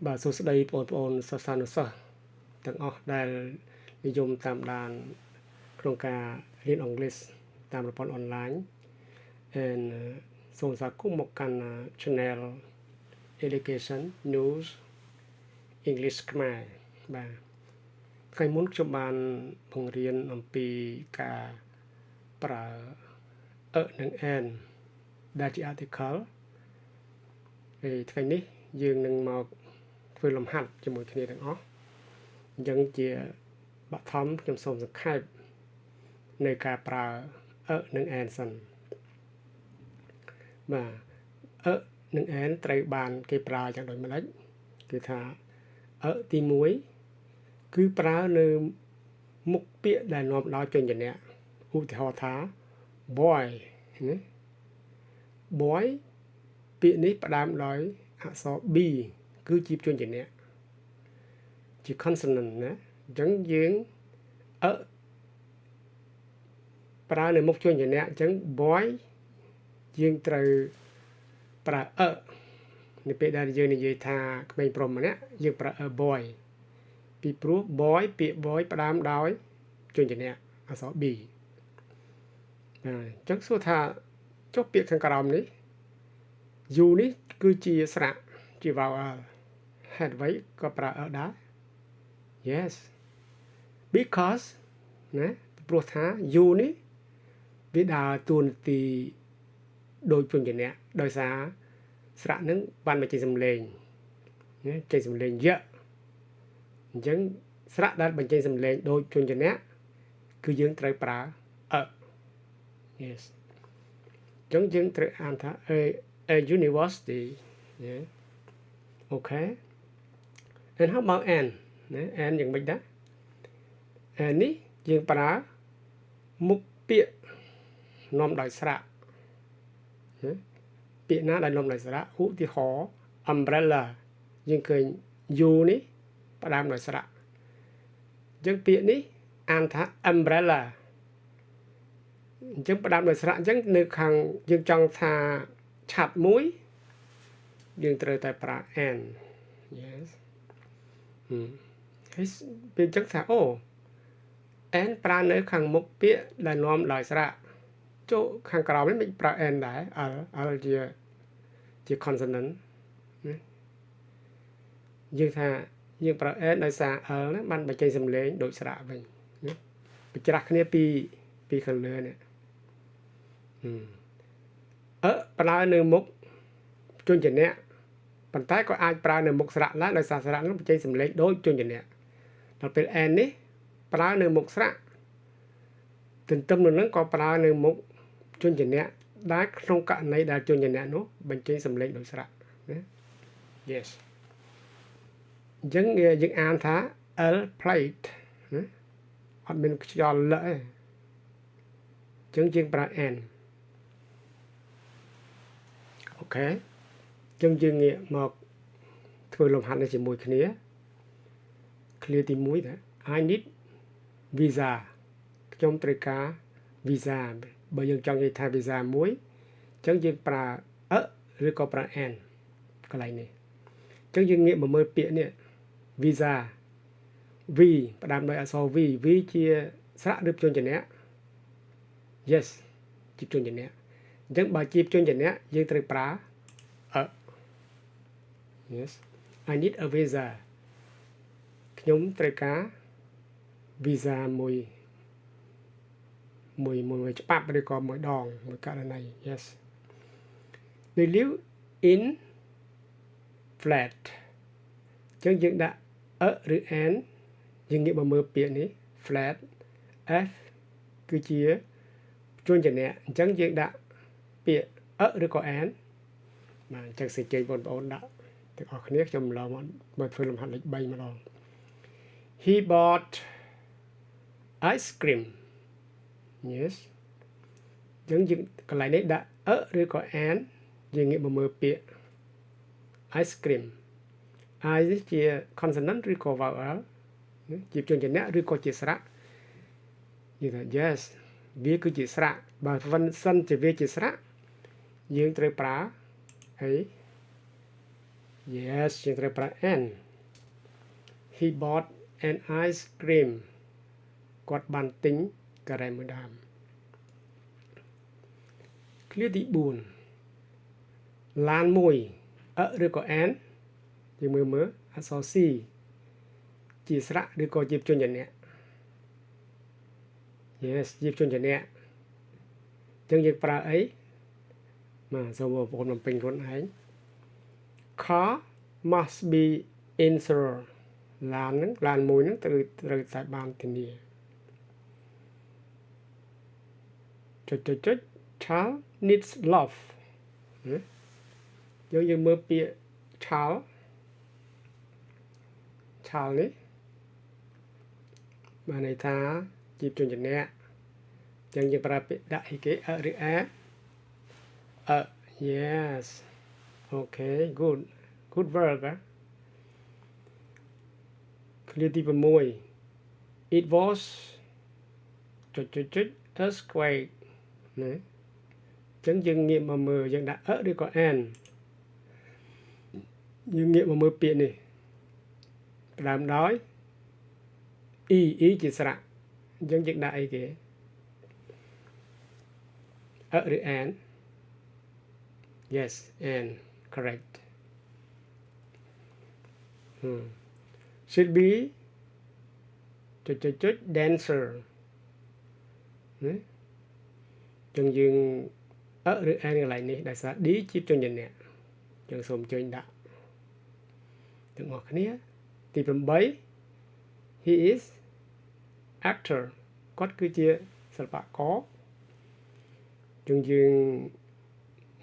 បាទសួស្តីបងប្អូនសិស្សានុសិស្សទាំងអស់ដែលនិយមតាមដានក្នុងការរៀនអង់គ្លេសតាមប្រព័ន្ធអនឡាញហើយសូមស្វាគមន៍មកកាន់ Channel Education News English ខ្មែរបាទថ្ងៃមុនខ្ញុំបានបង្រៀនអំពីការប្រើនិង and ដែលជា article ហើយថ្ងៃនេះយើងនឹងមកធ្វើលំហាត់ជាមួយគ្នាទាំងអស់អញ្ចឹងជាបឋមខ្ញុំសូមសង្ខេបនៃការប្រើនិង and សិនបាទនិង and ត្រូវបានគេប្រើយ៉ាងដូចម្ដេចគឺថាទី1គឺប្រើនៅមុខពាក្យដែលនាំដោយបញ្ញនៈឧទាហរណ៍ថា boy ណា boy ពាក្យនេះផ្ដើមដោយអក្សរ b គឺជាបញ្ញនៈជា consonant ណាអញ្ចឹងយើងប្រើនៅមុខបញ្ញនៈអញ្ចឹង boy យើងត្រូវប្រើនៅពេលដែលយើងនិយាយថាក្មេងប្រុសម្នាក់យើងប្រើ boy ពីព្រោះ boy ពាក្យ boy ផ្ដើមដោយបញ្ញនៈអក្សរ b អញ្ចឹងសួរថាចុះពាក្យខាងក្រោមនេះ you នេះគឺជាស្រៈជា vowel ហេតុអ្វីក៏ប្រើដែរ yes because ណាព្រោះថា you នេះវាដើរតួនាទីដោយបញ្ញនៈដោយសារស្រៈនឹងបានមកចេញសំឡេងណាចេញសំឡេងយៈអញ្ចឹងស្រៈដែលបញ្ចេញសំឡេងដោយបញ្ញនៈគឺយើងត្រូវប្រើyes អញ្ចឹងយើងត្រូវអានថា a university yeah okay and how about and ណា and យ៉ាងម៉េចដែរ and នេះយើងប្រើមុខពាក្យនាំដោយស្រៈពាក្យណាដែលនាំដោយស្រៈឧទាហរណ៍ umbrella យើងឃើញ u នេះផ្ដើមដោយស្រៈអញ្ចឹងពាក្យនេះអានថា umbrella អញ្ចឹងផ្ដើមដោយស្រៈអញ្ចឹងនៅខាងយើងចង់ថាឆាត់មួយយើងត្រូវតែប្រើ and yes ហើយពេលអញ្ចឹងថាអូ and ប្រើនៅខាងមុខពាក្យដែលនាំដោយស្រៈចូលខាងក្រោមនេះមិនប្រើ and ដែរ l ជា consonant ណាយើងថាយើងប្រើ and ដោយសារ l ណាបានបញ្ចេញសំឡេងដូចស្រៈវិញណាបញ្ច្រាស់គ្នាពីខាងលើនេះប្រើនៅមុខជនចនៈប៉ុន្តែក៏អាចប្រើនៅមុខស្រៈដែរដោយសារស្រៈនោះបញ្ចេញសំឡេងដូចជនចនៈដល់ពេល and នេះប្រើនៅមុខស្រៈទន្ទឹមនឹងនឹងក៏ប្រើនៅមុខជនចនៈដែលក្នុងករណីដែលជនចនៈនោះបញ្ចេញសំឡេងដូចស្រៈណា yes អញ្ចឹងយើងអានថា l plate ណាអត់មានខ្យល់លអញ្ចឹងយើងប្រើ and អូខេអញ្ចឹងយើងងាកមកធ្វើលំហាត់នេះជាមួយគ្នា clear ទី1ដែរ I need visa ខ្ញុំត្រូវការ visa បើយើងចង់និយាយថា visa មួយអញ្ចឹងយើងប្រើឬក៏ប្រើ and កន្លែងនេះអញ្ចឹងយើងងាកមកមើលពាក្យនេះ visa v ផ្ដើមដោយអក្សរ v ជាស្រៈឬបញ្ញនៈ yes ជាបញ្ញនៈអញ្ចឹងបើជាបញ្ញនៈយើងត្រូវប្រើyes I need a visa ខ្ញុំត្រូវការ visa មួយច្បាប់ឬក៏មួយដងមួយករណី yes they live in flat អញ្ចឹងយើងដាក់ឬ and យើងងាកមកមើលពាក្យនេះ flat f គឺជាបញ្ញនៈអញ្ចឹងយើងដាក់ពាក្យឬក៏ and បាទអញ្ចឹងសេចក្ដីបងប្អូនដាក់ទាំងអស់គ្នាខ្ញុំឡមកធ្វើលំហាត់លេខ3ម្ដង he bought ice cream yes អញ្ចឹងយើងកន្លែងនេះដាក់ឬក៏ and យើងងាកមកមើលពាក្យ ice cream I នេះជា consonant ឬក៏ vowel ជាបញ្ញនៈឬក៏ជាស្រៈយើងថា yes វាគឺជាស្រៈបើសិនជាវាជាស្រៈយើងត្រូវប្រើអី yes យើងត្រូវប្រើ an he bought an ice cream គាត់បានទិញការ៉េមមួយដើមឃ្លាទី4ឡានមួយឬក៏ an យើងមើលអក្សរ C ជាស្រៈឬក៏ជាជនជាអ្នក yes ជាជនជាអ្នកអញ្ចឹងយើងប្រើអីបាទសូមបងប្អូនបំពេញខ្លួនឯង car must be insured ឡានមួយហ្នឹងត្រូវតែបានធានាចុច child needs love យើងមើលពាក្យ child នេះបានន័យថាជាជនជាអ្នកអញ្ចឹងយើងប្រើពាក្យដាក់អីគេឬa yes okay good work ឃ្លាទី6 it was ចុច earthquake ណាអញ្ចឹងយើងងាកមកមើលយើងដាក់ឬក៏ an យើងងាកមកមើលពាក្យនេះផ្ដើមដោយ e ជាស្រៈអញ្ចឹងយើងដាក់អីគេឬ an yes an correct should be ចុច dancer ណាចឹងយើងឬ an កន្លែងនេះដោយសារ d ជាជនជាអ្នកចឹងសូមជួយដាក់ទាំងអស់គ្នាទី8 he is actor គាត់គឺជាសិល្បករចឹងយើង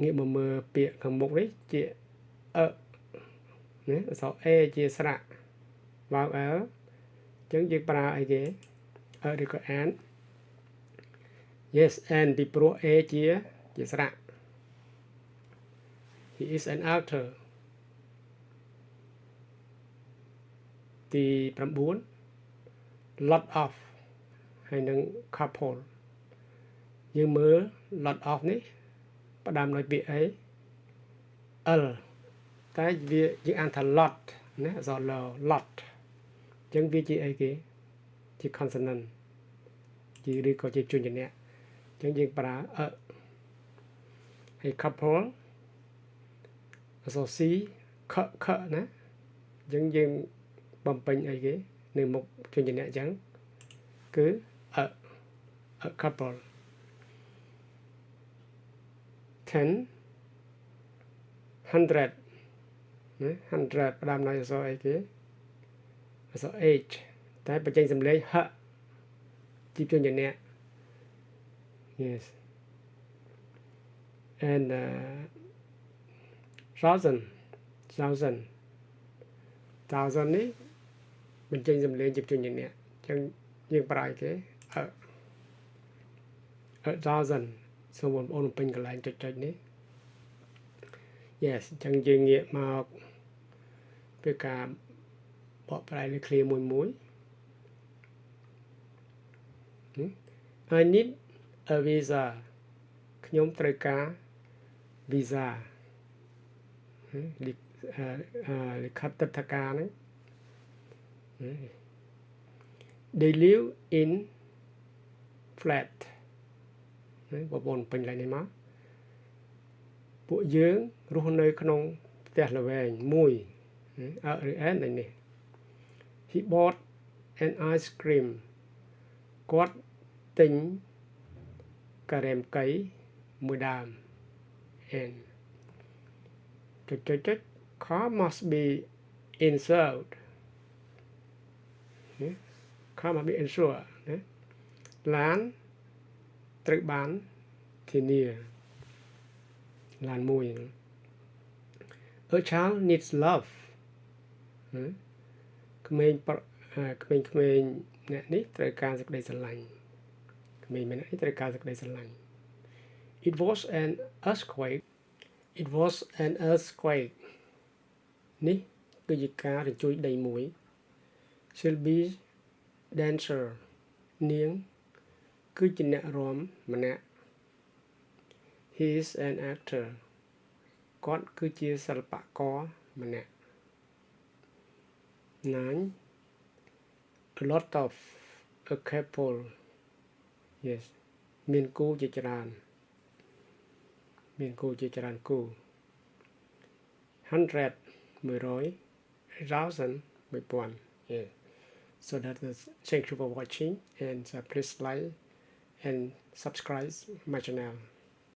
ងាកមកមើលពាក្យខាងមុខនេះជាណាអក្សរ a ជាស្រៈ vowel ចឹងយើងប្រើអីគេឬក៏ an yes and ពីព្រោះ a ជាស្រៈ he is an actor ទី9 lot of ហើយនឹង couple យើងមើល lot of នេះផ្ដើមដោយពាក្យអី l តែវាយើងអានថា lot ណាអក្សរ lot អញ្ចឹងវាជាអីគេជា consonant ជាឬក៏ជាជនជាអ្នកអញ្ចឹងយើងប្រើហើយ couple អក្សរ c ខណាអញ្ចឹងយើងបំពេញអីគេនៅមុខជនជាអ្នកអញ្ចឹងគឺ a couple 10 100ណា100ផ្ដើមដោយអក្សរអីគេអក្សរ h តែបញ្ចេញសំឡេងហជាជនជាអ្នក yes and thousand នេះបញ្ចេញសំឡេងជាជនជាអ្នកអញ្ចឹងយើងប្រើអីគេthousand សូមបងប្អូនបំពេញកន្លែងចុចនេះ yes អញ្ចឹងយើងងាកមកពីការបកប្រែលើឃ្លាមួយ I need a visa ខ្ញុំត្រូវការ visa លិខិតទិដ្ឋាការហ្នឹង they live in flat បងប្អូនពេញឡើងនេះមកពួកយើងរស់នៅក្នុងផ្ទះល្វែងមួយឬ an នេះ he bought an ice cream គាត់ទិញការ៉េមកីមួយដើម and ចុច car must be insured car must be insured ណាឡានត្រូវបានធានាឡានមួយ a child needs love ក្មេងអ្នកនេះត្រូវការសេចក្តីស្រឡាញ់ក្មេងម្នាក់នេះត្រូវការសេចក្តីស្រឡាញ់ it was an earthquake នេះគឺជាការរញ្ជួយដីមួយ she'll be dancer នាងគឺជាអ្នករាំម្នាក់ he is an actor គាត់គឺជាសិល្បករម្នាក់ 9 a lot of a couple yes មានគូជាច្រើនគូ100 100,000 1000 yeah so that is thank you for watching and please like and subscribe my channel